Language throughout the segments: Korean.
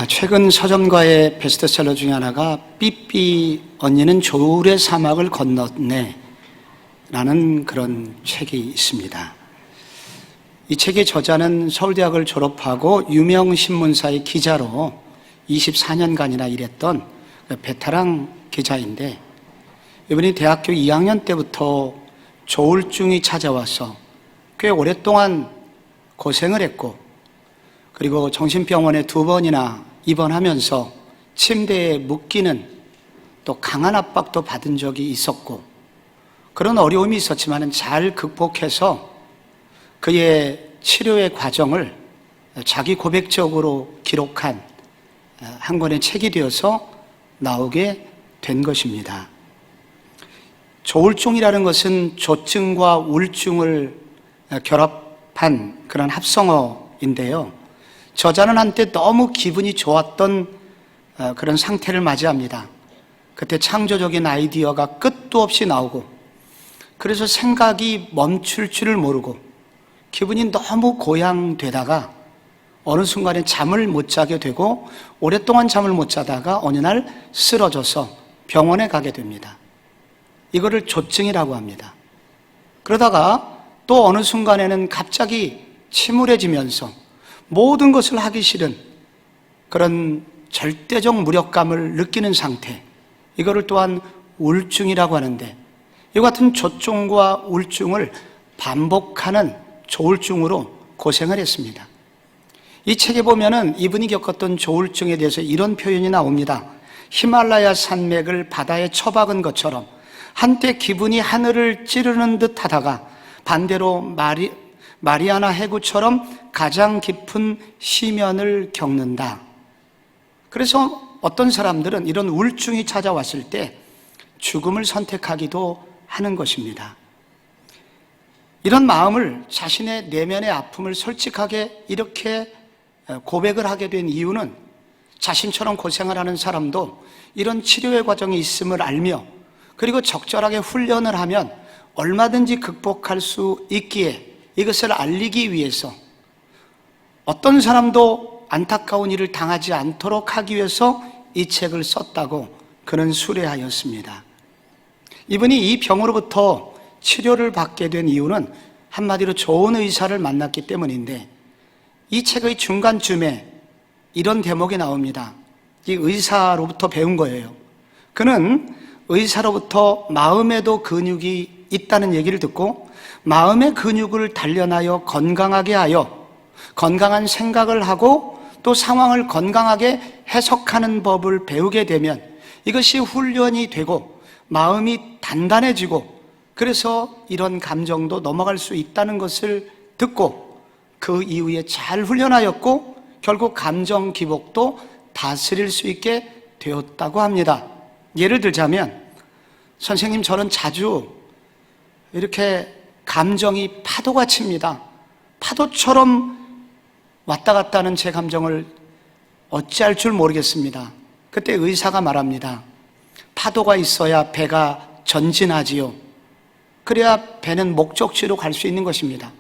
최근 서점가의 베스트셀러 중에 하나가 삐삐 언니는 조울의 사막을 건넜네 라는 그런 책이 있습니다. 이 책의 저자는 서울대학을 졸업하고 유명 신문사의 기자로 24년간이나 일했던 베테랑 기자인데, 이분이 대학교 2학년 때부터 조울증이 찾아와서 꽤 오랫동안 고생을 했고, 그리고 정신병원에 2번이나 입원하면서 침대에 묶이는 또 강한 압박도 받은 적이 있었고, 그런 어려움이 있었지만 잘 극복해서 그의 치료의 과정을 자기 고백적으로 기록한 한 권의 책이 되어서 나오게 된 것입니다. 조울증이라는 것은 조증과 우울증을 결합한 그런 합성어인데요. 저자는 한때 너무 기분이 좋았던 그런 상태를 맞이합니다. 그때 창조적인 아이디어가 끝도 없이 나오고, 그래서 생각이 멈출 줄을 모르고 기분이 너무 고양되다가 어느 순간에 잠을 못 자게 되고, 오랫동안 잠을 못 자다가 어느 날 쓰러져서 병원에 가게 됩니다. 이거를 조증이라고 합니다. 그러다가 또 어느 순간에는 갑자기 침울해지면서 모든 것을 하기 싫은 그런 절대적 무력감을 느끼는 상태, 이거를 또한 우울증이라고 하는데, 이와 같은 조증과 우울증을 반복하는 조울증으로 고생을 했습니다. 이 책에 보면은 이분이 겪었던 조울증에 대해서 이런 표현이 나옵니다. 히말라야 산맥을 바다에 처박은 것처럼 한때 기분이 하늘을 찌르는 듯 하다가 반대로 마리아나 해구처럼 가장 깊은 시면을 겪는다. 그래서 어떤 사람들은 이런 우울증이 찾아왔을 때 죽음을 선택하기도 하는 것입니다. 이런 마음을, 자신의 내면의 아픔을 솔직하게 이렇게 고백을 하게 된 이유는, 자신처럼 고생을 하는 사람도 이런 치료의 과정이 있음을 알며, 그리고 적절하게 훈련을 하면 얼마든지 극복할 수 있기에 이것을 알리기 위해서, 어떤 사람도 안타까운 일을 당하지 않도록 하기 위해서 이 책을 썼다고 그는 수레하였습니다. 이분이 이 병으로부터 치료를 받게 된 이유는 한마디로 좋은 의사를 만났기 때문인데, 이 책의 중간쯤에 이런 대목이 나옵니다. 이 의사로부터 배운 거예요. 그는 의사로부터 마음에도 근육이 있다는 얘기를 듣고, 마음의 근육을 단련하여 건강하게 하여 건강한 생각을 하고 또 상황을 건강하게 해석하는 법을 배우게 되면 이것이 훈련이 되고 마음이 단단해지고, 그래서 이런 감정도 넘어갈 수 있다는 것을 듣고 그 이후에 잘 훈련하였고, 결국 감정 기복도 다스릴 수 있게 되었다고 합니다. 예를 들자면, 선생님, 저는 자주 이렇게 감정이 파도가 칩니다. 파도처럼 왔다 갔다 하는 제 감정을 어찌할 줄 모르겠습니다. 그때 의사가 말합니다. 파도가 있어야 배가 전진하지요. 그래야 배는 목적지로 갈 수 있는 것입니다.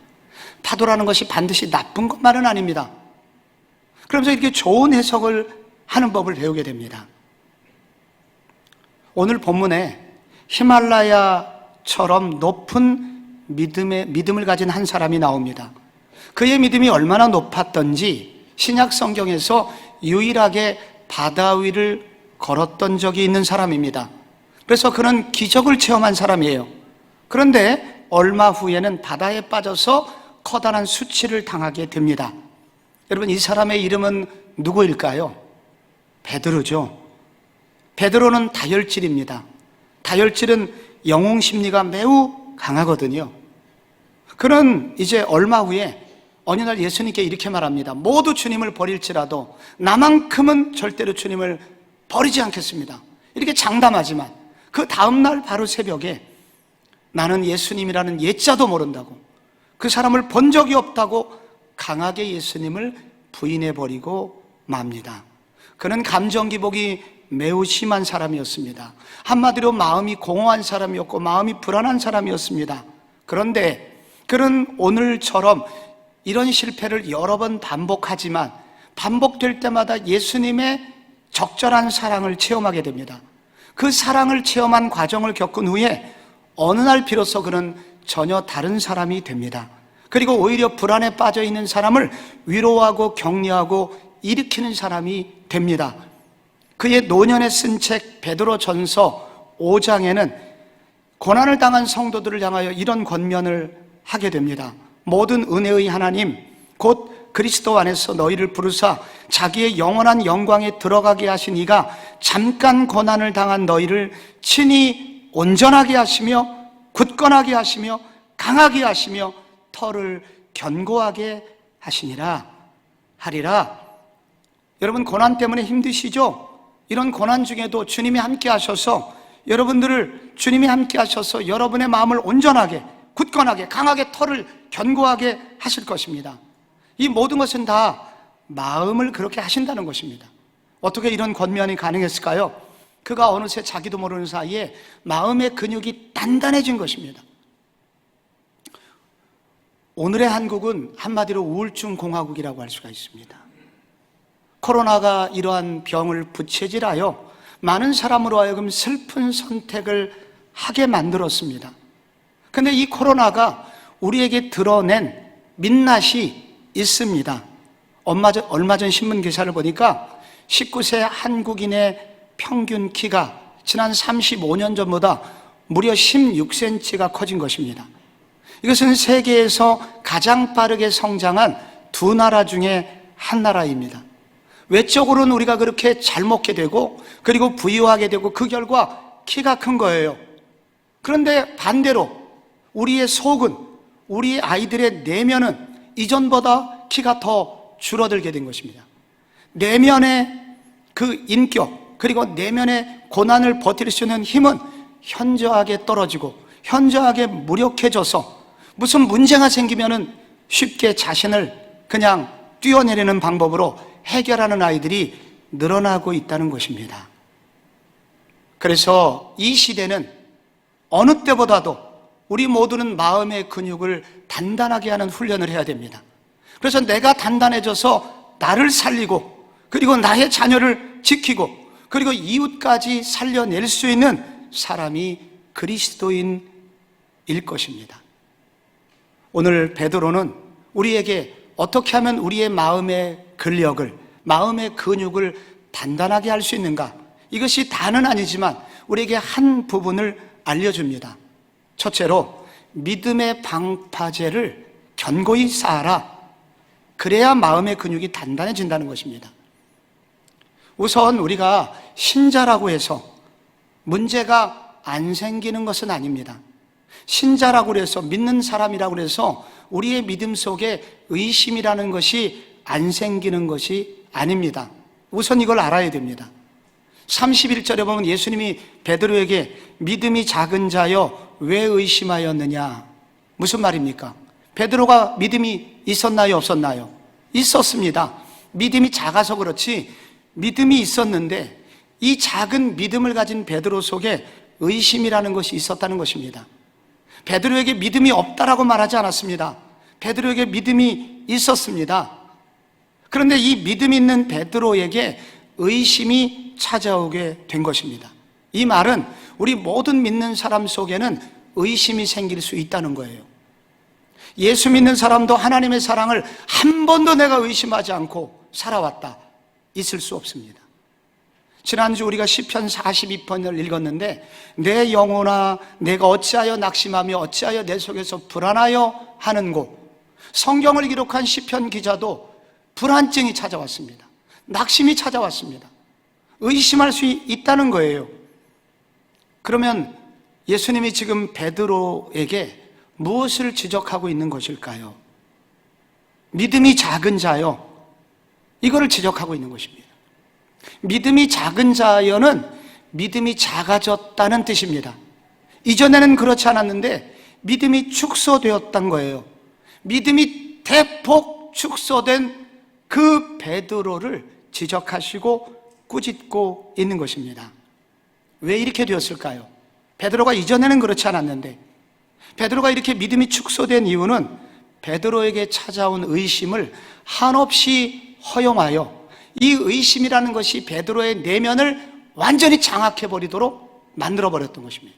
파도라는 것이 반드시 나쁜 것만은 아닙니다. 그러면서 이렇게 좋은 해석을 하는 법을 배우게 됩니다. 오늘 본문에 히말라야처럼 높은 믿음을 가진 한 사람이 나옵니다. 그의 믿음이 얼마나 높았던지 신약 성경에서 유일하게 바다 위를 걸었던 적이 있는 사람입니다. 그래서 그는 기적을 체험한 사람이에요. 그런데 얼마 후에는 바다에 빠져서 커다란 수치를 당하게 됩니다. 여러분, 이 사람의 이름은 누구일까요? 베드로죠. 베드로는 다혈질입니다. 다혈질은 영웅 심리가 매우 강하거든요. 그는 이제 얼마 후에 어느 날 예수님께 이렇게 말합니다. 모두 주님을 버릴지라도 나만큼은 절대로 주님을 버리지 않겠습니다. 이렇게 장담하지만 그 다음날 바로 새벽에 나는 예수님이라는 예자도 모른다고, 그 사람을 본 적이 없다고 강하게 예수님을 부인해버리고 맙니다. 그는 감정 기복이 매우 심한 사람이었습니다. 한마디로 마음이 공허한 사람이었고 마음이 불안한 사람이었습니다. 그런데 그는 오늘처럼 이런 실패를 여러 번 반복하지만 반복될 때마다 예수님의 적절한 사랑을 체험하게 됩니다. 그 사랑을 체험한 과정을 겪은 후에 어느 날 비로소 그는 전혀 다른 사람이 됩니다. 그리고 오히려 불안에 빠져 있는 사람을 위로하고 격려하고 일으키는 사람이 됩니다. 그의 노년에 쓴 책 베드로전서 5장에는 고난을 당한 성도들을 향하여 이런 권면을 하게 됩니다. 모든 은혜의 하나님 곧 그리스도 안에서 너희를 부르사 자기의 영원한 영광에 들어가게 하신 이가 잠깐 고난을 당한 너희를 친히 온전하게 하시며 굳건하게 하시며 강하게 하시며 터를 견고하게 하시니라 하리라. 여러분, 고난 때문에 힘드시죠? 이런 고난 중에도 주님이 함께 하셔서 주님이 함께 하셔서 여러분의 마음을 온전하게 굳건하게 강하게 터를 견고하게 하실 것입니다. 이 모든 것은 다 마음을 그렇게 하신다는 것입니다. 어떻게 이런 권면이 가능했을까요? 그가 어느새 자기도 모르는 사이에 마음의 근육이 단단해진 것입니다. 오늘의 한국은 한마디로 우울증 공화국이라고 할 수가 있습니다. 코로나가 이러한 병을 부채질하여 많은 사람으로 하여금 슬픈 선택을 하게 만들었습니다. 그런데 이 코로나가 우리에게 드러낸 민낯이 있습니다. 얼마 전 신문 기사를 보니까 19세 한국인의 평균 키가 지난 35년 전보다 무려 16cm가 커진 것입니다. 이것은 세계에서 가장 빠르게 성장한 두 나라 중에 한 나라입니다. 외적으로는 우리가 그렇게 잘 먹게 되고 그리고 부유하게 되고 그 결과 키가 큰 거예요. 그런데 반대로 우리의 속은, 우리 아이들의 내면은 이전보다 키가 더 줄어들게 된 것입니다. 내면의 그 인격 그리고 내면의 고난을 버틸 수 있는 힘은 현저하게 떨어지고 현저하게 무력해져서 무슨 문제가 생기면은 쉽게 자신을 그냥 뛰어내리는 방법으로 해결하는 아이들이 늘어나고 있다는 것입니다. 그래서 이 시대는 어느 때보다도 우리 모두는 마음의 근육을 단단하게 하는 훈련을 해야 됩니다. 그래서 내가 단단해져서 나를 살리고 그리고 나의 자녀를 지키고 그리고 이웃까지 살려낼 수 있는 사람이 그리스도인일 것입니다. 오늘 베드로는 우리에게 어떻게 하면 우리의 마음의 근력을, 마음의 근육을 단단하게 할 수 있는가? 이것이 다는 아니지만 우리에게 한 부분을 알려줍니다. 첫째로 믿음의 방파제를 견고히 쌓아라. 그래야 마음의 근육이 단단해진다는 것입니다. 우선 우리가 신자라고 해서 문제가 안 생기는 것은 아닙니다. 신자라고 해서 믿는 사람이라고 해서 우리의 믿음 속에 의심이라는 것이 안 생기는 것이 아닙니다. 우선 이걸 알아야 됩니다. 31절에 보면 예수님이 베드로에게 믿음이 작은 자여 왜 의심하였느냐? 무슨 말입니까? 베드로가 믿음이 있었나요? 없었나요? 있었습니다. 믿음이 작아서 그렇지 믿음이 있었는데 이 작은 믿음을 가진 베드로 속에 의심이라는 것이 있었다는 것입니다. 베드로에게 믿음이 없다라고 말하지 않았습니다. 베드로에게 믿음이 있었습니다. 그런데 이 믿음 있는 베드로에게 의심이 찾아오게 된 것입니다. 이 말은 우리 모든 믿는 사람 속에는 의심이 생길 수 있다는 거예요. 예수 믿는 사람도 하나님의 사랑을 한 번도 내가 의심하지 않고 살아왔다. 있을 수 없습니다. 지난주 우리가 시편 42편을 읽었는데 내 영혼아 내가 어찌하여 낙심하며 어찌하여 내 속에서 불안하여 하는고. 성경을 기록한 시편 기자도 불안증이 찾아왔습니다. 낙심이 찾아왔습니다. 의심할 수 있다는 거예요. 그러면 예수님이 지금 베드로에게 무엇을 지적하고 있는 것일까요? 믿음이 작은 자요. 이거를 지적하고 있는 것입니다. 믿음이 작은 자여는 믿음이 작아졌다는 뜻입니다. 이전에는 그렇지 않았는데 믿음이 축소되었다는 거예요. 믿음이 대폭 축소된 그 베드로를 지적하시고 꾸짖고 있는 것입니다. 왜 이렇게 되었을까요? 베드로가 이전에는 그렇지 않았는데 베드로가 이렇게 믿음이 축소된 이유는 베드로에게 찾아온 의심을 한없이 허용하여 이 의심이라는 것이 베드로의 내면을 완전히 장악해버리도록 만들어버렸던 것입니다.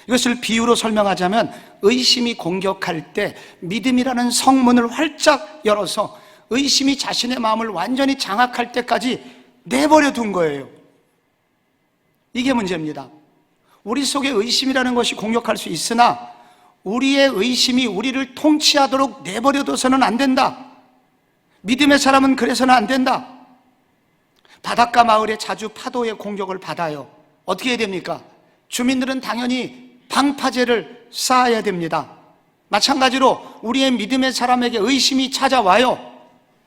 이것을 비유로 설명하자면 의심이 공격할 때 믿음이라는 성문을 활짝 열어서 의심이 자신의 마음을 완전히 장악할 때까지 내버려 둔 거예요. 이게 문제입니다. 우리 속에 의심이라는 것이 공격할 수 있으나 우리의 의심이 우리를 통치하도록 내버려둬서는 안 된다. 믿음의 사람은 그래서는 안 된다. 바닷가 마을에 자주 파도의 공격을 받아요. 어떻게 해야 됩니까? 주민들은 당연히 방파제를 쌓아야 됩니다. 마찬가지로 우리의 믿음의 사람에게 의심이 찾아와요.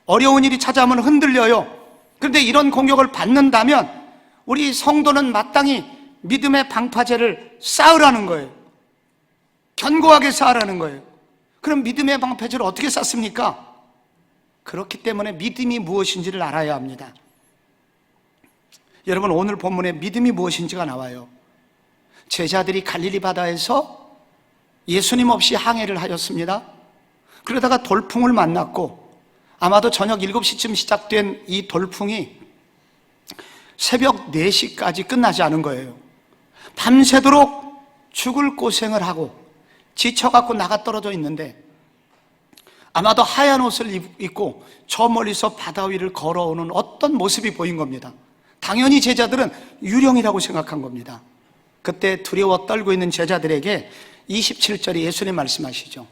어려운 일이 찾아오면 흔들려요. 그런데 이런 공격을 받는다면 우리 성도는 마땅히 믿음의 방파제를 쌓으라는 거예요. 견고하게 쌓으라는 거예요. 그럼 믿음의 방파제를 어떻게 쌓습니까? 그렇기 때문에 믿음이 무엇인지를 알아야 합니다. 여러분, 오늘 본문에 믿음이 무엇인지가 나와요. 제자들이 갈릴리 바다에서 예수님 없이 항해를 하였습니다. 그러다가 돌풍을 만났고 아마도 저녁 7시쯤 시작된 이 돌풍이 새벽 4시까지 끝나지 않은 거예요. 밤새도록 죽을 고생을 하고 지쳐갖고 나가 떨어져 있는데 아마도 하얀 옷을 입고 저 멀리서 바다 위를 걸어오는 어떤 모습이 보인 겁니다. 당연히 제자들은 유령이라고 생각한 겁니다. 그때 두려워 떨고 있는 제자들에게 27절에 예수님 말씀하시죠.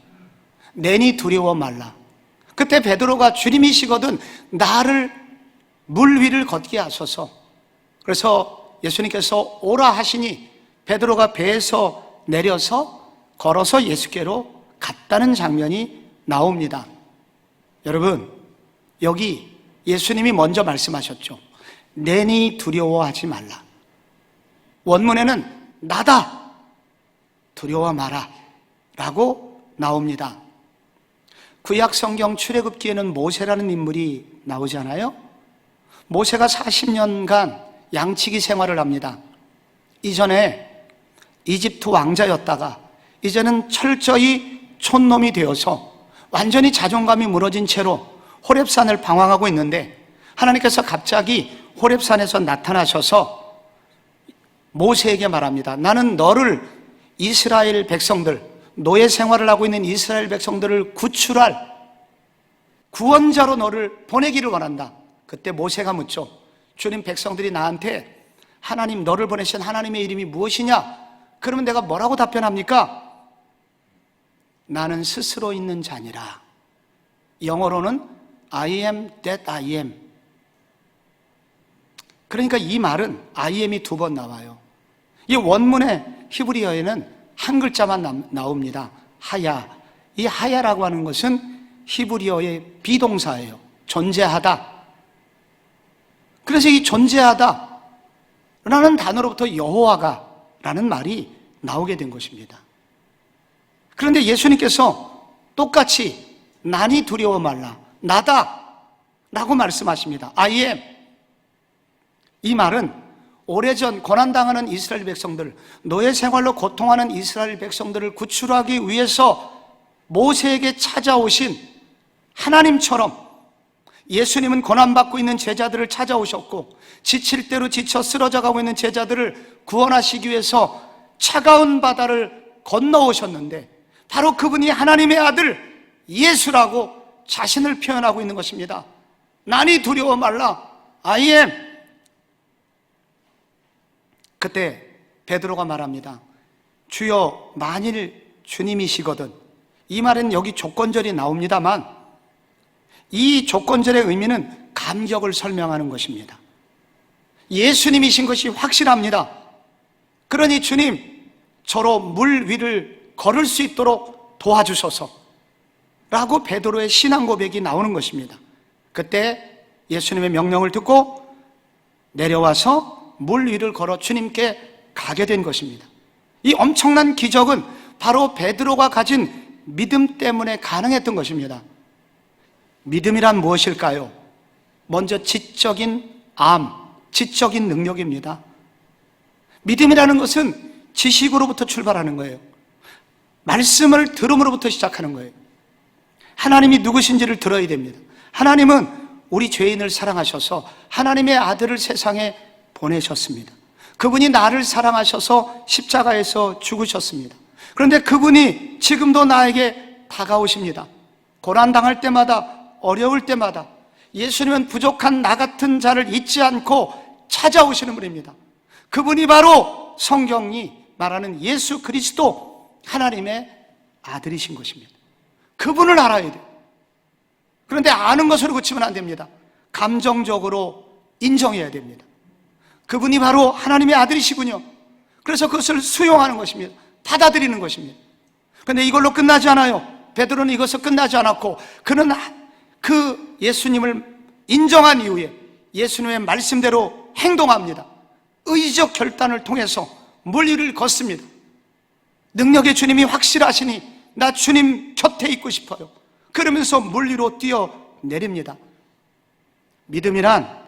내니 두려워 말라. 그때 베드로가 주님이시거든 나를 물 위를 걷게 하소서. 그래서 예수님께서 오라 하시니 베드로가 배에서 내려서 걸어서 예수께로 갔다는 장면이 나옵니다. 여러분, 여기 예수님이 먼저 말씀하셨죠. 내니 두려워하지 말라. 원문에는 나다, 두려워 마라 라고 나옵니다. 구약 성경 출애굽기에는 모세라는 인물이 나오잖아요. 모세가 40년간 양치기 생활을 합니다. 이전에 이집트 왕자였다가 이제는 철저히 촌놈이 되어서 완전히 자존감이 무너진 채로 호렙산을 방황하고 있는데 하나님께서 갑자기 호렙산에서 나타나셔서 모세에게 말합니다. 나는 너를 이스라엘 백성들, 노예 생활을 하고 있는 이스라엘 백성들을 구출할 구원자로 너를 보내기를 원한다. 그때 모세가 묻죠. 주님, 백성들이 나한테 하나님, 너를 보내신 하나님의 이름이 무엇이냐? 그러면 내가 뭐라고 답변합니까? 나는 스스로 있는 자니라. 영어로는 I am that I am. 그러니까 이 말은 I am이 2번 나와요. 이 원문의 히브리어에는 한 글자만 나옵니다. 하야. 이 하야라고 하는 것은 히브리어의 비동사예요. 존재하다. 그래서 이 존재하다 라는 단어로부터 여호와가 라는 말이 나오게 된 것입니다. 그런데 예수님께서 똑같이 나니 두려워 말라, 나다 라고 말씀하십니다. I am. 이 말은 오래전 고난당하는 이스라엘 백성들, 노예 생활로 고통하는 이스라엘 백성들을 구출하기 위해서 모세에게 찾아오신 하나님처럼 예수님은 고난받고 있는 제자들을 찾아오셨고 지칠 대로 지쳐 쓰러져 가고 있는 제자들을 구원하시기 위해서 차가운 바다를 건너오셨는데 바로 그분이 하나님의 아들 예수라고 자신을 표현하고 있는 것입니다. 나니 두려워 말라, I am. 그때 베드로가 말합니다. 주여, 만일 주님이시거든. 이 말은 여기 조건절이 나옵니다만 이 조건절의 의미는 감격을 설명하는 것입니다. 예수님이신 것이 확실합니다. 그러니 주님, 저로 물 위를 걸을 수 있도록 도와주소서 라고 베드로의 신앙 고백이 나오는 것입니다. 그때 예수님의 명령을 듣고 내려와서 물 위를 걸어 주님께 가게 된 것입니다. 이 엄청난 기적은 바로 베드로가 가진 믿음 때문에 가능했던 것입니다. 믿음이란 무엇일까요? 먼저 지적인 지적인 능력입니다. 믿음이라는 것은 지식으로부터 출발하는 거예요. 말씀을 들음으로부터 시작하는 거예요. 하나님이 누구신지를 들어야 됩니다. 하나님은 우리 죄인을 사랑하셔서 하나님의 아들을 세상에 보내셨습니다. 그분이 나를 사랑하셔서 십자가에서 죽으셨습니다. 그런데 그분이 지금도 나에게 다가오십니다. 고난당할 때마다, 어려울 때마다 예수님은 부족한 나 같은 자를 잊지 않고 찾아오시는 분입니다. 그분이 바로 성경이 말하는 예수 그리스도, 하나님의 아들이신 것입니다. 그분을 알아야 돼요. 그런데 아는 것으로 그치면 안 됩니다. 감정적으로 인정해야 됩니다. 그분이 바로 하나님의 아들이시군요. 그래서 그것을 수용하는 것입니다. 받아들이는 것입니다. 그런데 이걸로 끝나지 않아요. 베드로는 이것을 끝나지 않았고, 그는 그 예수님을 인정한 이후에 예수님의 말씀대로 행동합니다. 의지적 결단을 통해서 물 위를 걷습니다. 능력의 주님이 확실하시니 나 주님 곁에 있고 싶어요. 그러면서 물 위로 뛰어내립니다. 믿음이란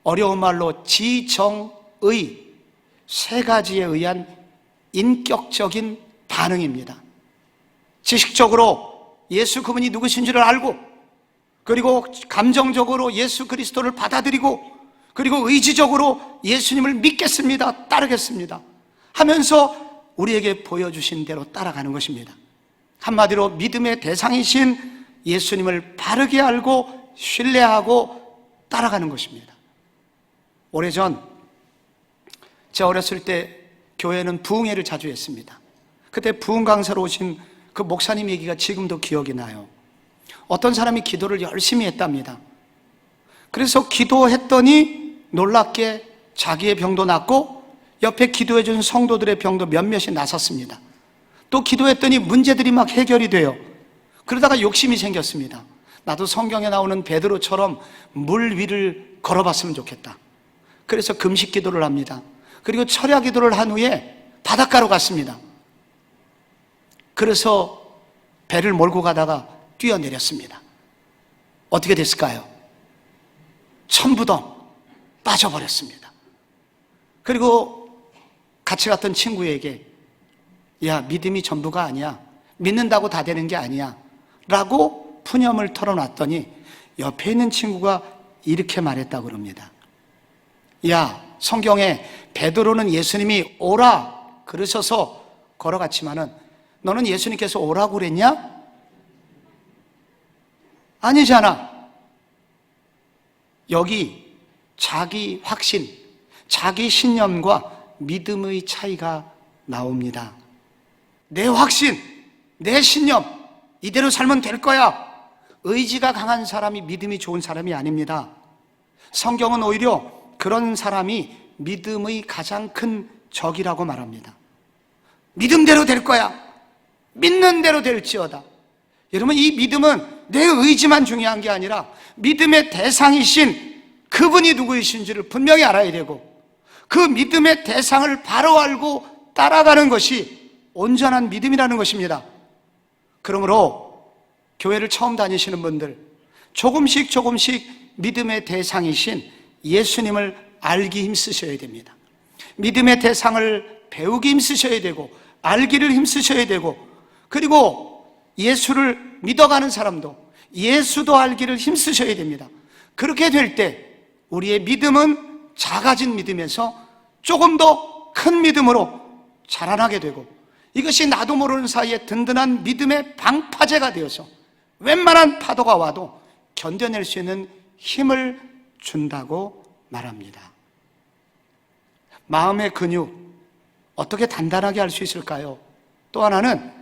어려운 말로 지정의, 세 가지에 의한 인격적인 반응입니다. 지식적으로 예수 그분이 누구신 줄을 알고, 그리고 감정적으로 예수 그리스도를 받아들이고, 그리고 의지적으로 예수님을 믿겠습니다, 따르겠습니다 하면서 우리에게 보여주신 대로 따라가는 것입니다. 한마디로 믿음의 대상이신 예수님을 바르게 알고 신뢰하고 따라가는 것입니다. 오래전 제가 어렸을 때 교회는 부흥회를 자주 했습니다. 그때 부흥 강사로 오신 그 목사님 얘기가 지금도 기억이 나요. 어떤 사람이 기도를 열심히 했답니다. 그래서 기도했더니 놀랍게 자기의 병도 낫고 옆에 기도해 준 성도들의 병도 몇몇이 나섰습니다. 또 기도했더니 문제들이 막 해결이 돼요. 그러다가 욕심이 생겼습니다. 나도 성경에 나오는 베드로처럼 물 위를 걸어봤으면 좋겠다. 그래서 금식 기도를 합니다. 그리고 철야 기도를 한 후에 바닷가로 갔습니다. 그래서 배를 몰고 가다가 뛰어내렸습니다. 어떻게 됐을까요? 첨부덩 빠져버렸습니다. 그리고 같이 갔던 친구에게, 야, 믿음이 전부가 아니야, 믿는다고 다 되는 게 아니야 라고 푸념을 털어놨더니 옆에 있는 친구가 이렇게 말했다고 그럽니다. 야, 성경에 베드로는 예수님이 오라 그러셔서 걸어갔지만은 너는 예수님께서 오라고 그랬냐? 아니잖아. 여기 자기 확신, 자기 신념과 믿음의 차이가 나옵니다. 내 확신, 내 신념, 이대로 살면 될 거야. 의지가 강한 사람이 믿음이 좋은 사람이 아닙니다. 성경은 오히려 그런 사람이 믿음의 가장 큰 적이라고 말합니다. 믿음대로 될 거야. 믿는 대로 될지어다. 여러분, 이 믿음은 내 의지만 중요한 게 아니라 믿음의 대상이신 그분이 누구이신지를 분명히 알아야 되고, 그 믿음의 대상을 바로 알고 따라가는 것이 온전한 믿음이라는 것입니다. 그러므로 교회를 처음 다니시는 분들, 조금씩 믿음의 대상이신 예수님을 알기 힘쓰셔야 됩니다. 믿음의 대상을 배우기 힘쓰셔야 되고, 알기를 힘쓰셔야 되고, 그리고 예수를 믿어가는 사람도 예수도 알기를 힘쓰셔야 됩니다. 그렇게 될 때 우리의 믿음은 작아진 믿음에서 조금 더 큰 믿음으로 자라나게 되고, 이것이 나도 모르는 사이에 든든한 믿음의 방파제가 되어서 웬만한 파도가 와도 견뎌낼 수 있는 힘을 준다고 말합니다. 마음의 근육, 어떻게 단단하게 할 수 있을까요? 또 하나는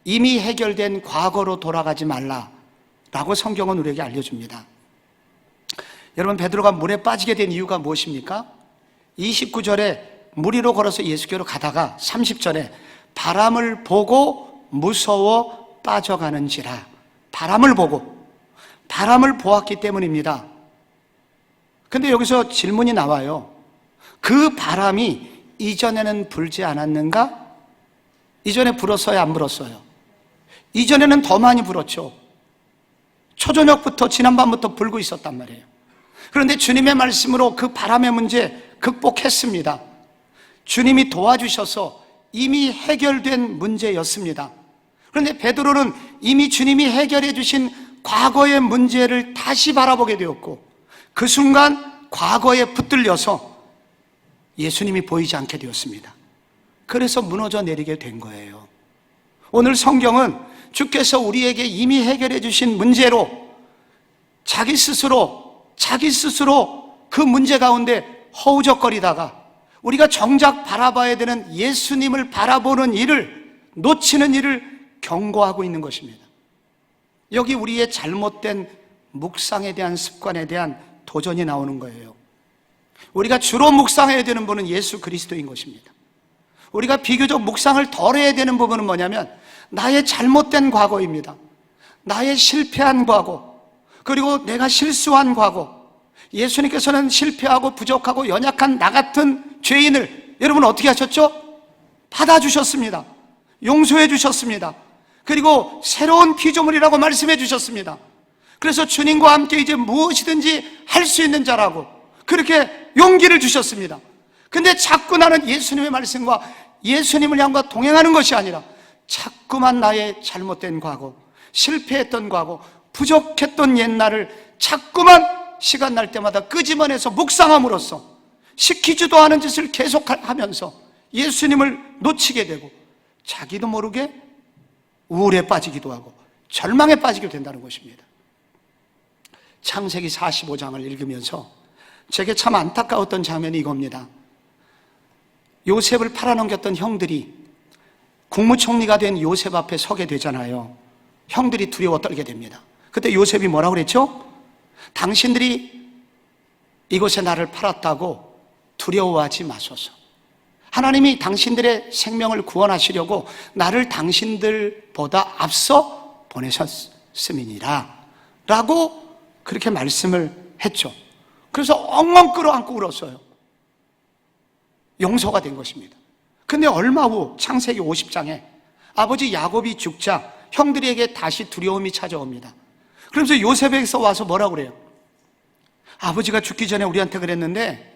이미 해결된 과거로 돌아가지 말라라고 성경은 우리에게 알려줍니다. 여러분, 베드로가 물에 빠지게 된 이유가 무엇입니까? 29절에 물 위로 걸어서 예수께로 가다가 30절에 바람을 보고 무서워 빠져가는지라, 바람을 보았기 때문입니다. 근데 여기서 질문이 나와요. 그 바람이 이전에는 불지 않았는가? 이전에 불었어요, 안 불었어요? 이전에는 더 많이 불었죠. 초저녁부터, 지난밤부터 불고 있었단 말이에요. 그런데 주님의 말씀으로 그 바람의 문제 극복했습니다. 주님이 도와주셔서 이미 해결된 문제였습니다. 그런데 베드로는 이미 주님이 해결해 주신 과거의 문제를 다시 바라보게 되었고, 그 순간 과거에 붙들려서 예수님이 보이지 않게 되었습니다. 그래서 무너져 내리게 된 거예요. 오늘 성경은 주께서 우리에게 이미 해결해 주신 문제로 자기 스스로 그 문제 가운데 허우적거리다가 우리가 정작 바라봐야 되는 예수님을 바라보는 일을 놓치는 일을 경고하고 있는 것입니다. 여기 우리의 잘못된 묵상에 대한 습관에 대한 도전이 나오는 거예요. 우리가 주로 묵상해야 되는 분은 예수 그리스도인 것입니다. 우리가 비교적 묵상을 덜 해야 되는 부분은 뭐냐면 나의 잘못된 과거입니다. 나의 실패한 과거, 그리고 내가 실수한 과거. 예수님께서는 실패하고 부족하고 연약한 나 같은 죄인을 여러분 어떻게 하셨죠? 받아주셨습니다. 용서해 주셨습니다. 그리고 새로운 피조물이라고 말씀해 주셨습니다. 그래서 주님과 함께 이제 무엇이든지 할 수 있는 자라고 그렇게 용기를 주셨습니다. 근데 자꾸 나는 예수님의 말씀과 예수님을 향과 동행하는 것이 아니라 자꾸만 나의 잘못된 과거, 실패했던 과거, 부족했던 옛날을 자꾸만 시간 날 때마다 끄집어내서 묵상함으로써 시키지도 않은 짓을 계속하면서 예수님을 놓치게 되고 자기도 모르게 우울에 빠지기도 하고 절망에 빠지게 된다는 것입니다. 창세기 45장을 읽으면서 제게 참 안타까웠던 장면이 이겁니다. 요셉을 팔아넘겼던 형들이 국무총리가 된 요셉 앞에 서게 되잖아요. 형들이 두려워 떨게 됩니다. 그때 요셉이 뭐라고 그랬죠? 당신들이 이곳에 나를 팔았다고 두려워하지 마소서. 하나님이 당신들의 생명을 구원하시려고 나를 당신들보다 앞서 보내셨음이니라 라고 그렇게 말씀을 했죠. 그래서 엉엉 끌어안고 울었어요. 용서가 된 것입니다. 근데 얼마 후 창세기 50장에 아버지 야곱이 죽자 형들에게 다시 두려움이 찾아옵니다. 그러면서 요셉에게서 와서 뭐라고 그래요? 아버지가 죽기 전에 우리한테 그랬는데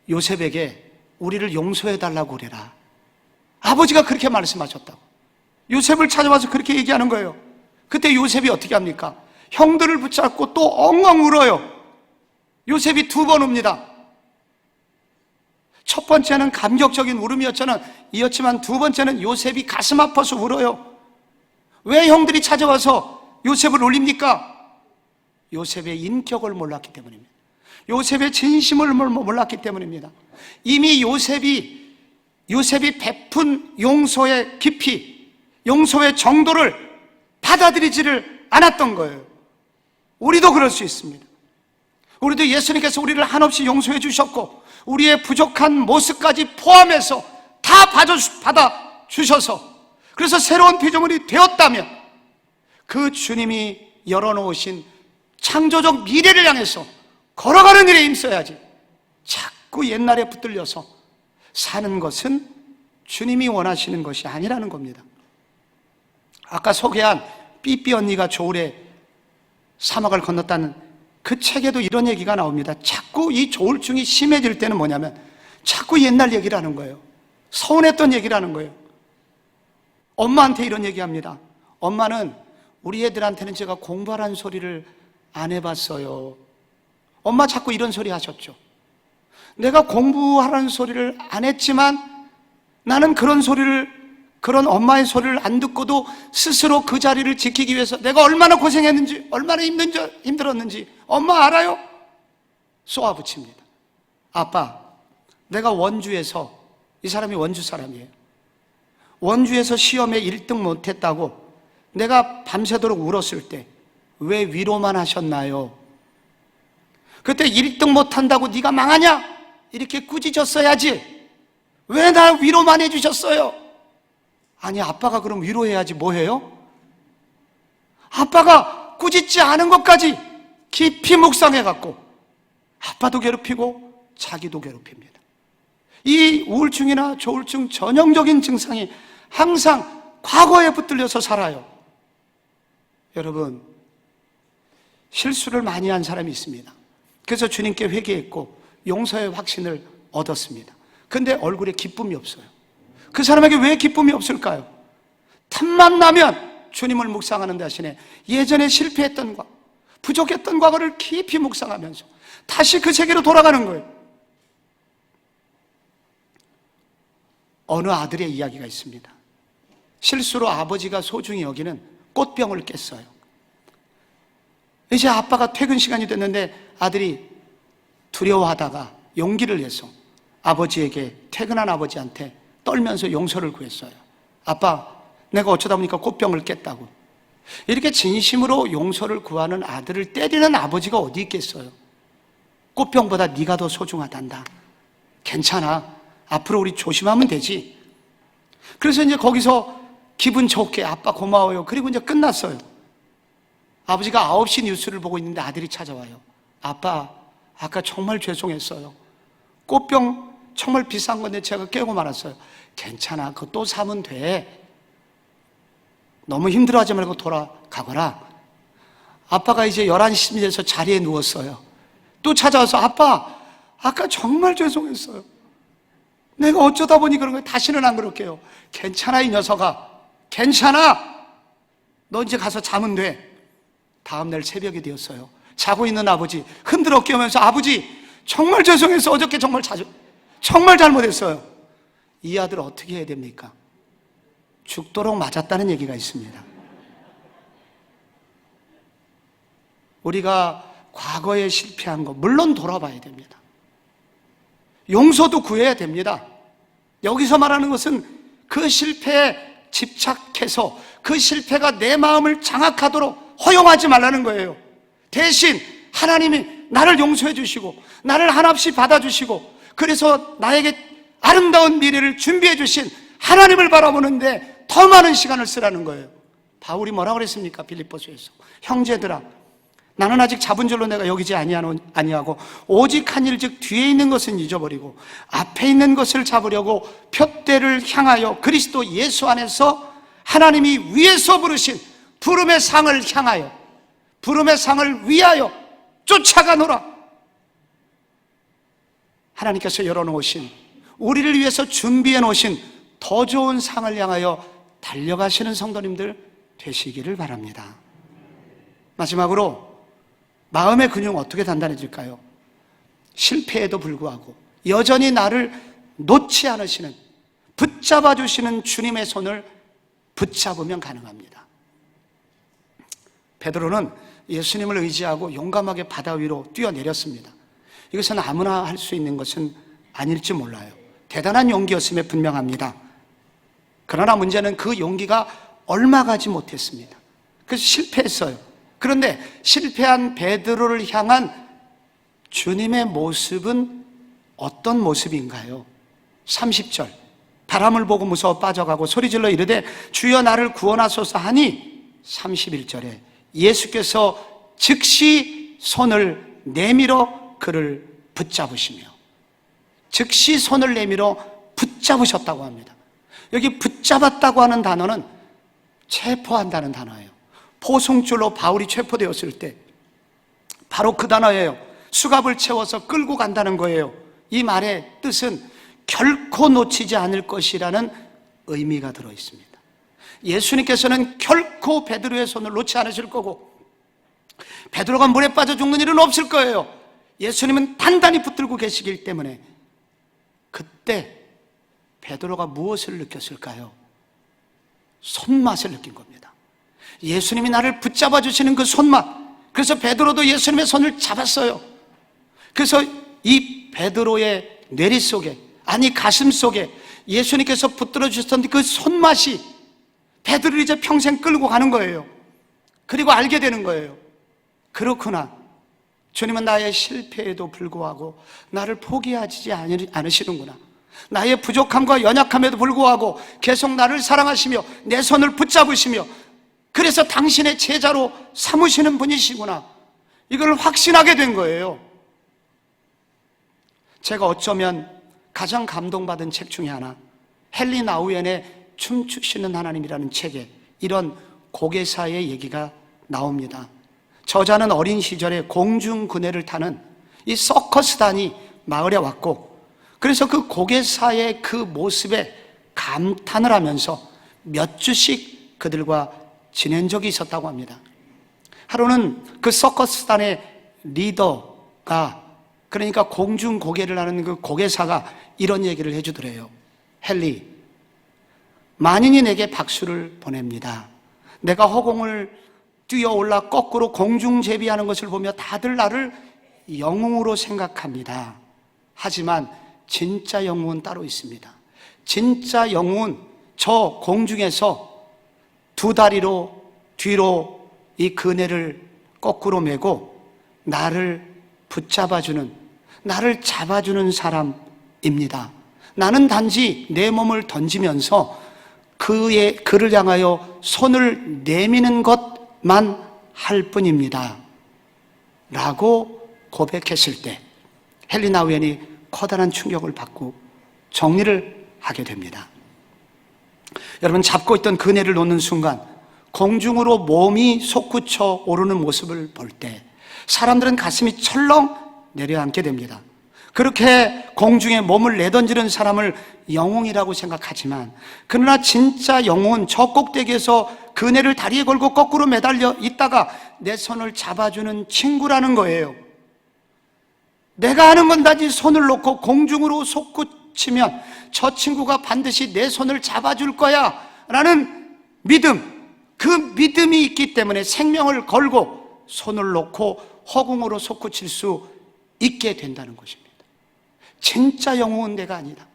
요셉에게 우리를 용서해달라고 그래라. 아버지가 그렇게 말씀하셨다고. 요셉을 찾아와서 그렇게 얘기하는 거예요. 그때 요셉이 어떻게 합니까? 형들을 붙잡고 또 엉엉 울어요. 요셉이 2번 웁니다. 첫 번째는 감격적인 울음이었지만 2번째는 요셉이 가슴 아파서 울어요. 왜 형들이 찾아와서 요셉을 울립니까? 요셉의 인격을 몰랐기 때문입니다. 요셉의 진심을 몰랐기 때문입니다. 이미 요셉이 베푼 용서의 깊이, 용서의 정도를 받아들이지를 않았던 거예요. 우리도 그럴 수 있습니다. 우리도 예수님께서 우리를 한없이 용서해 주셨고 우리의 부족한 모습까지 포함해서 다 받아주셔서 그래서 새로운 피조물이 되었다면 그 주님이 열어놓으신 창조적 미래를 향해서 걸어가는 일에 힘써야지 자꾸 옛날에 붙들려서 사는 것은 주님이 원하시는 것이 아니라는 겁니다. 아까 소개한 삐삐 언니가 조울에 사막을 건넜다는 그 책에도 이런 얘기가 나옵니다. 자꾸 이 조울증이 심해질 때는 뭐냐면 자꾸 옛날 얘기를 하는 거예요. 서운했던 얘기를 하는 거예요. 엄마한테 이런 얘기합니다. 엄마는 우리 애들한테는 제가 공부하라는 소리를 안 해봤어요. 엄마 자꾸 이런 소리 하셨죠. 내가 공부하라는 소리를 안 했지만 나는 그런 엄마의 소리를 안 듣고도 스스로 그 자리를 지키기 위해서 내가 얼마나 고생했는지, 얼마나 힘들었는지 엄마 알아요? 쏘아붙입니다. 아빠, 내가 원주에서, 이 사람이 원주 사람이에요. 원주에서 시험에 1등 못했다고 내가 밤새도록 울었을 때 왜 위로만 하셨나요? 그때 1등 못한다고 네가 망하냐? 이렇게 꾸짖었어야지. 왜 나 위로만 해주셨어요? 아니, 아빠가 그럼 위로해야지 뭐 해요? 아빠가 꾸짖지 않은 것까지 깊이 묵상해갖고 아빠도 괴롭히고 자기도 괴롭힙니다. 이 우울증이나 조울증 전형적인 증상이 항상 과거에 붙들려서 살아요. 여러분, 실수를 많이 한 사람이 있습니다. 그래서 주님께 회개했고 용서의 확신을 얻었습니다. 근데 얼굴에 기쁨이 없어요. 그 사람에게 왜 기쁨이 없을까요? 틈만 나면 주님을 묵상하는 대신에 예전에 실패했던 과거, 부족했던 과거를 깊이 묵상하면서 다시 그 세계로 돌아가는 거예요. 어느 아들의 이야기가 있습니다. 실수로 아버지가 소중히 여기는 꽃병을 깼어요. 이제 아빠가 퇴근 시간이 됐는데 아들이 두려워하다가 용기를 내서 아버지에게, 퇴근한 아버지한테 떨면서 용서를 구했어요. 아빠, 내가 어쩌다 보니까 꽃병을 깼다고. 이렇게 진심으로 용서를 구하는 아들을 때리는 아버지가 어디 있겠어요? 꽃병보다 네가 더 소중하단다. 괜찮아. 앞으로 우리 조심하면 되지. 그래서 이제 거기서 기분 좋게 아빠 고마워요. 그리고 이제 끝났어요. 아버지가 9시 뉴스를 보고 있는데 아들이 찾아와요. 아빠, 아까 정말 죄송했어요. 꽃병 정말 비싼 건데 제가 깨고 말았어요. 괜찮아. 그거 또 사면 돼. 너무 힘들어하지 말고 돌아가거라. 아빠가 이제 11시쯤 돼서 자리에 누웠어요. 또 찾아와서 아빠, 아까 정말 죄송했어요. 내가 어쩌다 보니 그런 거예요. 다시는 안 그럴게요. 괜찮아, 이 녀석아. 괜찮아. 너 이제 가서 자면 돼. 다음날 새벽이 되었어요. 자고 있는 아버지 흔들어 깨우면서 아버지 정말 죄송해서 어저께 정말 잘못했어요. 이 아들 어떻게 해야 됩니까? 죽도록 맞았다는 얘기가 있습니다. 우리가 과거에 실패한 거 물론 돌아봐야 됩니다. 용서도 구해야 됩니다. 여기서 말하는 것은 그 실패에 집착해서 그 실패가 내 마음을 장악하도록 허용하지 말라는 거예요. 대신 하나님이 나를 용서해 주시고 나를 한없이 받아주시고 그래서 나에게 아름다운 미래를 준비해 주신 하나님을 바라보는데 더 많은 시간을 쓰라는 거예요. 바울이 뭐라고 그랬습니까? 빌립보서에서. 형제들아, 나는 아직 잡은 줄로 내가 여기지 아니하고 오직 한 일 즉 뒤에 있는 것은 잊어버리고 앞에 있는 것을 잡으려고 표대를 향하여 그리스도 예수 안에서 하나님이 위에서 부르신 부름의 상을 향하여, 부름의 상을 위하여 쫓아가노라. 하나님께서 열어놓으신, 우리를 위해서 준비해 놓으신 더 좋은 상을 향하여 달려가시는 성도님들 되시기를 바랍니다. 마지막으로 마음의 근육 어떻게 단단해질까요? 실패에도 불구하고 여전히 나를 놓지 않으시는, 붙잡아 주시는 주님의 손을 붙잡으면 가능합니다. 베드로는 예수님을 의지하고 용감하게 바다 위로 뛰어내렸습니다. 이것은 아무나 할 수 있는 것은 아닐지 몰라요. 대단한 용기였음에 분명합니다. 그러나 문제는 그 용기가 얼마 가지 못했습니다. 그래서 실패했어요. 그런데 실패한 베드로를 향한 주님의 모습은 어떤 모습인가요? 30절, 바람을 보고 무서워 빠져가고 소리질러 이르되 주여 나를 구원하소서 하니 31절에 예수께서 즉시 손을 내밀어 그를 붙잡으시며, 즉시 손을 내밀어 붙잡으셨다고 합니다. 여기 붙잡았다고 하는 단어는 체포한다는 단어예요. 포승줄로 바울이 체포되었을 때 바로 그 단어예요. 수갑을 채워서 끌고 간다는 거예요. 이 말의 뜻은 결코 놓치지 않을 것이라는 의미가 들어있습니다. 예수님께서는 결코 베드로의 손을 놓지 않으실 거고 베드로가 물에 빠져 죽는 일은 없을 거예요. 예수님은 단단히 붙들고 계시기 때문에 그때 베드로가 무엇을 느꼈을까요? 손맛을 느낀 겁니다. 예수님이 나를 붙잡아 주시는 그 손맛. 그래서 베드로도 예수님의 손을 잡았어요. 그래서 이 베드로의 뇌리 속에, 아니 가슴 속에 예수님께서 붙들어 주셨던 그 손맛이 베드로를 이제 평생 끌고 가는 거예요. 그리고 알게 되는 거예요. 그렇구나. 주님은 나의 실패에도 불구하고 나를 포기하지 않으시는구나. 나의 부족함과 연약함에도 불구하고 계속 나를 사랑하시며 내 손을 붙잡으시며 그래서 당신의 제자로 삼으시는 분이시구나. 이걸 확신하게 된 거예요. 제가 어쩌면 가장 감동받은 책 중에 하나, 헨리 나우엔의 춤추시는 하나님이라는 책에 이런 고개사의 얘기가 나옵니다. 저자는 어린 시절에 공중근해를 타는 이 서커스단이 마을에 왔고 그래서 그 고개사의 그 모습에 감탄을 하면서 몇 주씩 그들과 지낸 적이 있었다고 합니다. 하루는 그 서커스단의 리더가, 그러니까 공중 고개를 하는 그 고개사가 이런 얘기를 해주더래요. 헨리, 만인이 내게 박수를 보냅니다. 내가 허공을 뛰어올라 거꾸로 공중제비하는 것을 보며 다들 나를 영웅으로 생각합니다. 하지만 진짜 영웅은 따로 있습니다. 진짜 영웅은 저 공중에서 두 다리로 뒤로 이 그네를 거꾸로 메고 나를 붙잡아주는, 나를 잡아주는 사람입니다. 나는 단지 내 몸을 던지면서 그를 향하여 손을 내미는 것만 할 뿐입니다. 라고 고백했을 때 헨리 나우엔이 커다란 충격을 받고 정리를 하게 됩니다. 여러분, 잡고 있던 그네를 놓는 순간 공중으로 몸이 솟구쳐 오르는 모습을 볼 때 사람들은 가슴이 철렁 내려앉게 됩니다. 그렇게 공중에 몸을 내던지는 사람을 영웅이라고 생각하지만, 그러나 진짜 영웅은 저 꼭대기에서 그네를 다리에 걸고 거꾸로 매달려 있다가 내 손을 잡아주는 친구라는 거예요. 내가 하는 건 단지 손을 놓고 공중으로 솟구치면 저 친구가 반드시 내 손을 잡아줄 거야 라는 믿음, 그 믿음이 있기 때문에 생명을 걸고 손을 놓고 허공으로 솟구칠 수 있게 된다는 것입니다. 진짜 영웅은 내가 아니다.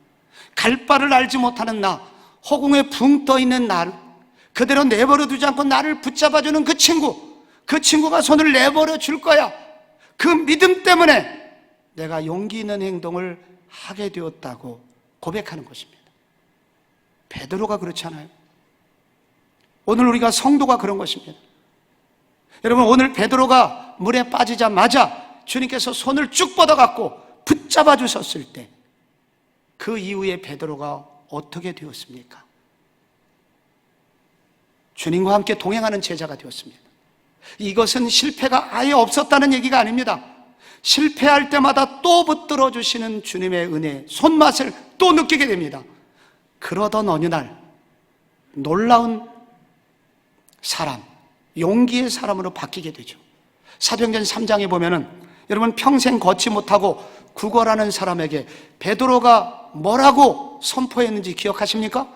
갈 바를 알지 못하는 나, 허공에 붕 떠 있는 나를 그대로 내버려 두지 않고 나를 붙잡아주는 그 친구가 손을 내버려 줄 거야. 그 믿음 때문에 내가 용기 있는 행동을 하게 되었다고 고백하는 것입니다. 베드로가 그렇지 않아요? 오늘 우리가 성도가 그런 것입니다. 여러분, 오늘 베드로가 물에 빠지자마자 주님께서 손을 쭉 뻗어갖고 붙잡아 주셨을 때 그 이후에 베드로가 어떻게 되었습니까? 주님과 함께 동행하는 제자가 되었습니다. 이것은 실패가 아예 없었다는 얘기가 아닙니다. 실패할 때마다 또 붙들어 주시는 주님의 은혜, 손맛을 또 느끼게 됩니다. 그러던 어느 날 놀라운 사람, 용기의 사람으로 바뀌게 되죠. 사도행전 3장에 보면은 여러분, 평생 걷지 못하고 구걸하는 사람에게 베드로가 뭐라고 선포했는지 기억하십니까?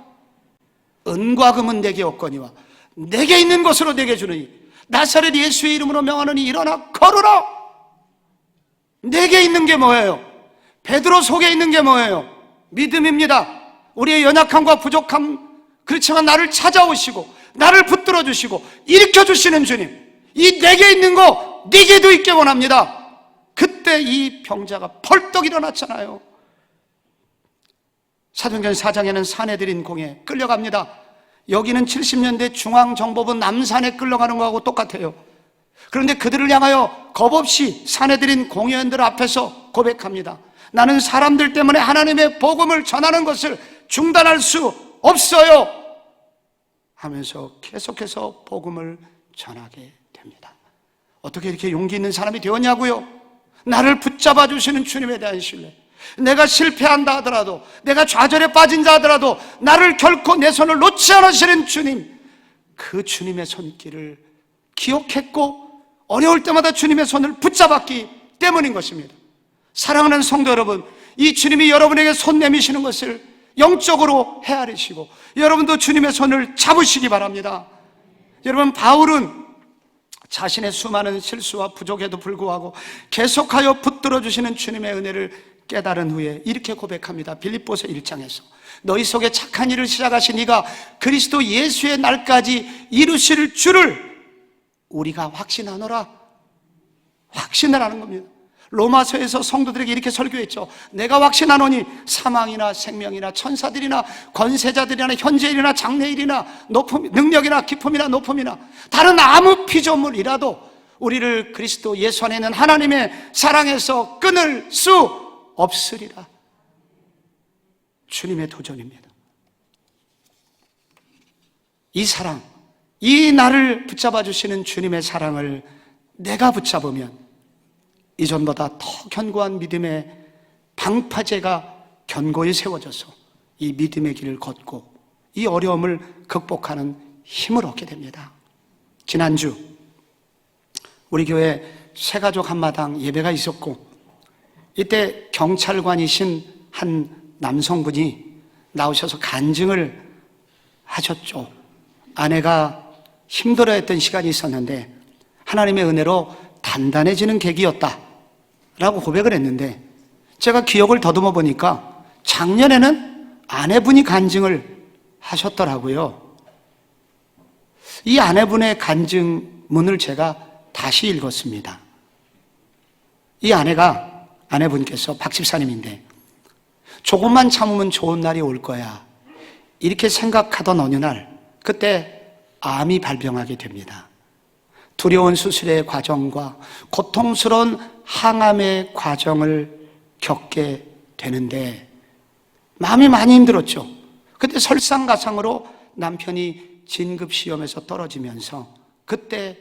은과 금은 내게 없거니와 내게 있는 것으로 내게 주느니 나사렛 예수의 이름으로 명하노니 일어나 걸으라. 내게 있는 게 뭐예요? 베드로 속에 있는 게 뭐예요? 믿음입니다. 우리의 연약함과 부족함, 그렇지만 나를 찾아오시고 나를 붙들어 주시고 일으켜 주시는 주님, 이 내게 있는 거 네게도 있게 원합니다. 그때 이 병자가 펄떡 일어났잖아요. 사도행전 4장에는 사내들인 공에 끌려갑니다. 여기는 70년대 중앙정보부 남산에 끌려가는 거하고 똑같아요. 그런데 그들을 향하여 겁없이 사내들인 공회원들 앞에서 고백합니다. 나는 사람들 때문에 하나님의 복음을 전하는 것을 중단할 수 없어요 하면서 계속해서 복음을 전하게 됩니다. 어떻게 이렇게 용기 있는 사람이 되었냐고요? 나를 붙잡아 주시는 주님에 대한 신뢰. 내가 실패한다 하더라도, 내가 좌절에 빠진다 하더라도 나를 결코 내 손을 놓지 않으시는 주님, 그 주님의 손길을 기억했고 어려울 때마다 주님의 손을 붙잡았기 때문인 것입니다. 사랑하는 성도 여러분, 이 주님이 여러분에게 손 내미시는 것을 영적으로 헤아리시고 여러분도 주님의 손을 잡으시기 바랍니다. 여러분, 바울은 자신의 수많은 실수와 부족에도 불구하고 계속하여 붙들어 주시는 주님의 은혜를 깨달은 후에 이렇게 고백합니다. 빌립보서 1장에서 너희 속에 착한 일을 시작하신 이가 그리스도 예수의 날까지 이루실 줄을 우리가 확신하노라. 확신을 하는 겁니다. 로마서에서 성도들에게 이렇게 설교했죠. 내가 확신하노니 사망이나 생명이나 천사들이나 권세자들이나 현재일이나 장래일이나 능력이나 기품이나 높음이나 다른 아무 피조물이라도 우리를 그리스도 예수 안에 있는 하나님의 사랑에서 끊을 수 없으리라. 주님의 도전입니다. 이 사랑, 이 나를 붙잡아 주시는 주님의 사랑을 내가 붙잡으면 이전보다 더 견고한 믿음의 방파제가 견고히 세워져서 이 믿음의 길을 걷고 이 어려움을 극복하는 힘을 얻게 됩니다. 지난주 우리 교회 새가족 한마당 예배가 있었고, 이때 경찰관이신 한 남성분이 나오셔서 간증을 하셨죠. 아내가 힘들어했던 시간이 있었는데 하나님의 은혜로 단단해지는 계기였다 라고 고백을 했는데, 제가 기억을 더듬어 보니까 작년에는 아내분이 간증을 하셨더라고요. 이 아내분의 간증문을 제가 다시 읽었습니다. 이 아내분께서 박 집사님인데, 조금만 참으면 좋은 날이 올 거야 이렇게 생각하던 어느 날, 그때 암이 발병하게 됩니다. 두려운 수술의 과정과 고통스러운 항암의 과정을 겪게 되는데 마음이 많이 힘들었죠. 그때 설상가상으로 남편이 진급시험에서 떨어지면서 그때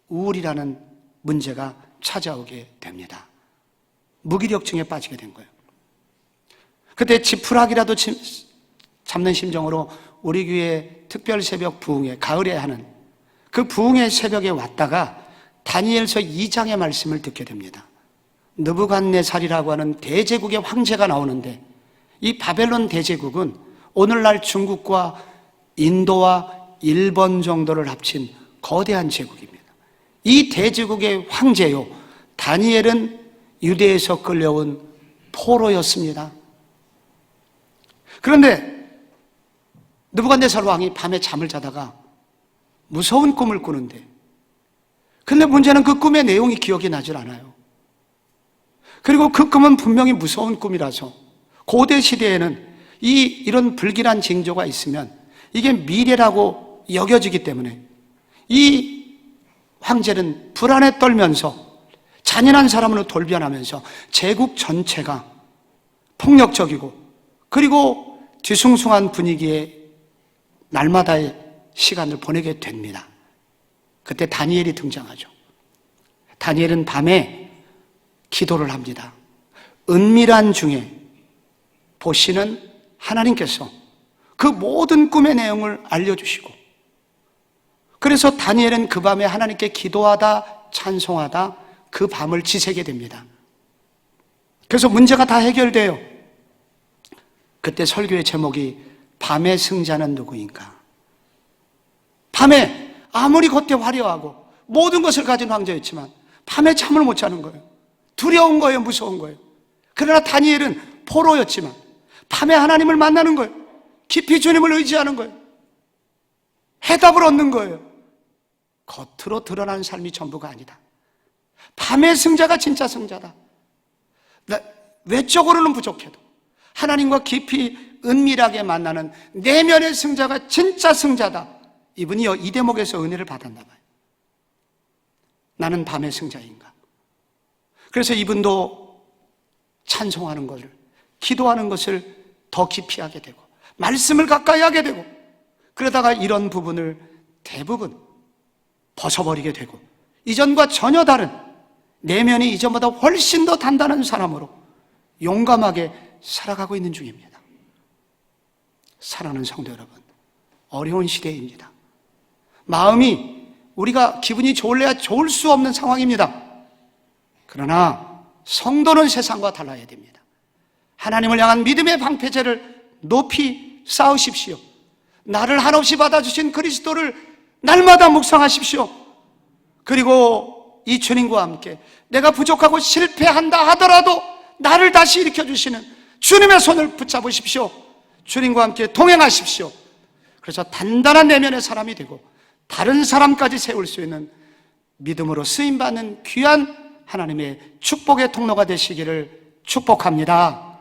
우울이라는 문제가 찾아오게 됩니다. 무기력증에 빠지게 된 거예요. 그때 지푸라기라도 잡는 심정으로 우리 교회 특별 새벽 부흥회, 가을에 하는 그 부흥회 새벽에 왔다가 다니엘서 2장의 말씀을 듣게 됩니다. 느부갓네살이라고 하는 대제국의 황제가 나오는데, 이 바벨론 대제국은 오늘날 중국과 인도와 일본 정도를 합친 거대한 제국입니다. 이 대제국의 황제요, 다니엘은 유대에서 끌려온 포로였습니다. 그런데 느부갓네살 왕이 밤에 잠을 자다가 무서운 꿈을 꾸는데, 근데 문제는 그 꿈의 내용이 기억이 나질 않아요. 그리고 그 꿈은 분명히 무서운 꿈이라서 고대 시대에는 이런 불길한 징조가 있으면 이게 미래라고 여겨지기 때문에 이 황제는 불안에 떨면서 잔인한 사람으로 돌변하면서 제국 전체가 폭력적이고, 그리고 뒤숭숭한 분위기에 날마다의 시간을 보내게 됩니다. 그때 다니엘이 등장하죠. 다니엘은 밤에 기도를 합니다. 은밀한 중에 보시는 하나님께서 그 모든 꿈의 내용을 알려주시고, 그래서 다니엘은 그 밤에 하나님께 기도하다 찬송하다 그 밤을 지새게 됩니다. 그래서 문제가 다 해결돼요. 그때 설교의 제목이 밤의 승자는 누구인가? 밤에 아무리 겉에 화려하고 모든 것을 가진 황제였지만 밤에 잠을 못 자는 거예요. 두려운 거예요, 무서운 거예요. 그러나 다니엘은 포로였지만 밤에 하나님을 만나는 거예요. 깊이 주님을 의지하는 거예요. 해답을 얻는 거예요. 겉으로 드러나는 삶이 전부가 아니다. 밤의 승자가 진짜 승자다. 외적으로는 부족해도 하나님과 깊이 은밀하게 만나는 내면의 승자가 진짜 승자다. 이분이 이 대목에서 은혜를 받았나 봐요. 나는 밤의 승자인가? 그래서 이분도 찬송하는 것을, 기도하는 것을 더 깊이 하게 되고 말씀을 가까이 하게 되고, 그러다가 이런 부분을 대부분 벗어버리게 되고 이전과 전혀 다른, 내면이 이전보다 훨씬 더 단단한 사람으로 용감하게 살아가고 있는 중입니다. 사랑하는 성도 여러분, 어려운 시대입니다. 마음이 우리가 기분이 좋을래야 좋을 수 없는 상황입니다. 그러나 성도는 세상과 달라야 됩니다. 하나님을 향한 믿음의 방패제를 높이 쌓으십시오. 나를 한없이 받아주신 그리스도를 날마다 묵상하십시오. 그리고 이 주님과 함께 내가 부족하고 실패한다 하더라도 나를 다시 일으켜주시는 주님의 손을 붙잡으십시오. 주님과 함께 동행하십시오. 그래서 단단한 내면의 사람이 되고 다른 사람까지 세울 수 있는 믿음으로 쓰임받는 귀한 하나님의 축복의 통로가 되시기를 축복합니다.